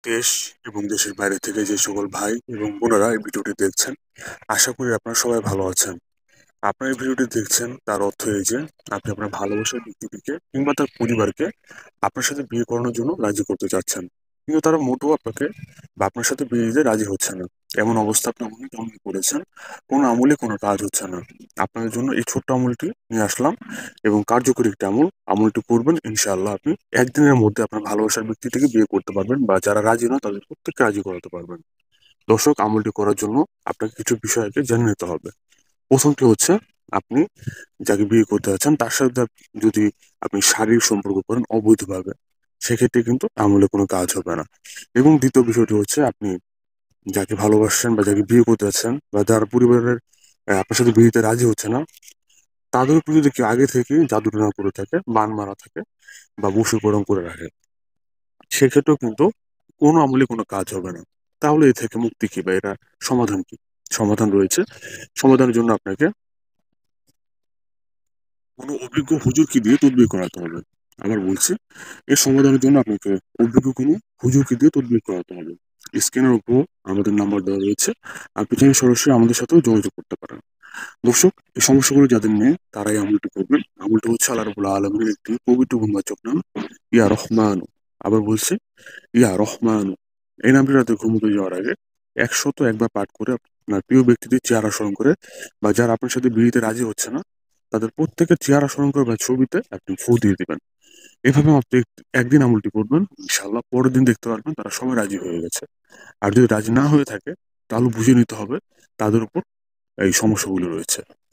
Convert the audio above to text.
দেশ এবং দেশের বাইরে থেকে যে সকল ভাই এবং বোনেরা এই ভিডিওটি দেখছেন, আশা করি আপনারা সবাই ভালো আছেন। আপনার এই ভিডিওটি দেখছেন তার অর্থ এই যে আপনি আপনার ভালোবাসার ব্যক্তিটিকে কিংবা তার পরিবারকে আপনার সাথে বিয়ে করানোর জন্য রাজি করতে চাচ্ছেন, কিন্তু তারা মোটেও আপনাকে বা আপনার সাথে বিয়ে দিতে রাজি হচ্ছে না। এমন অবস্থা আপনি অনেক আমল করেছেন, কোনো আমলে কোনো কাজ হচ্ছে না। আপনাদের জন্য এই ছোট্ট আমলটি নিয়ে আসলাম এবং কার্যকরী একটা আমলটি করবেন, ইনশাআল্লাহ আপনি একদিনের মধ্যে আপনার ভালোবাসার ব্যক্তিটিকে বিয়ে করতে পারবেন বা যারা রাজি নয় তাদের প্রত্যেককে রাজি করাতে পারবেন। দর্শক, আমলটি করার জন্য আপনাকে কিছু বিষয় আগে জেনে নিতে হবে। প্রথমটি হচ্ছে, আপনি যাকে বিয়ে করতে যাচ্ছেন তার সাথে যদি আপনি শারীরিক সম্পর্ক করেন অবৈধভাবে, সেক্ষেত্রে কিন্তু আমলে কোনো কাজ হবে না। এবং দ্বিতীয় বিষয়টি হচ্ছে, আপনি যাকে ভালোবাসছেন বা যাকে বিয়ে করতে যাচ্ছেন বা যার পরিবারের আপনার সাথে বিয়েতে রাজি হচ্ছে না, তাদের উপর যদি কেউ আগে থেকে জাদুটনা করে থাকে, বান মারা থাকে বা বশীকরণ করে রাখে, সেক্ষেত্রেও কিন্তু কোনো আমলে কোনো কাজ হবে না। তাহলে এ থেকে মুক্তি কি বা এটা সমাধান কি? সমাধান রয়েছে। সমাধানের জন্য আপনাকে কোনো অভিজ্ঞ হুজুরকে দিয়ে তদবির করাতে হবে। আবার বলছি, এর সমাধানের জন্য আপনাকে অভিজ্ঞ কোনো হুজুরকে দিয়ে তদবির করাতে হবে। স্ক্রিনের উপর আমাদের নাম্বার দেওয়া রয়েছে, আপনি চাইলে সরাসরি আমাদের সাথেও যোগাযোগ করতে পারেন। দর্শক, এই সমস্যাগুলো যাদের নেই তারাই আমলটি করবেন। আমলটি হচ্ছে আল্লাহ রাব্বুল আলামিনের একটি পবিত্র গুণবাচক নাম, ইয়া রহমান। আবার বলছি, ইয়া রহমান। এই নামটি রাতে ঘুমোতে যাওয়ার আগে 101 বার পাঠ করে আপনার প্রিয় ব্যক্তিদের চেহারা স্মরণ করে বা যারা আপনার সাথে বিয়েতে রাজি হচ্ছে না তাদের প্রত্যেকের চেহারা স্মরণ করে বা ছবিতে আপনি ফু দিয়ে দিবেন। এভাবে আপনি একদিন আমলটি করবেন, ইনশাআল্লাহ পরের দিন দেখতে পারবেন তারা সবাই রাজি হয়ে গেছে। আর যদি রাজি না হয়ে থাকে, তাহলে বুঝে নিতে হবে তাদের উপর এই সমস্যাগুলো রয়েছে।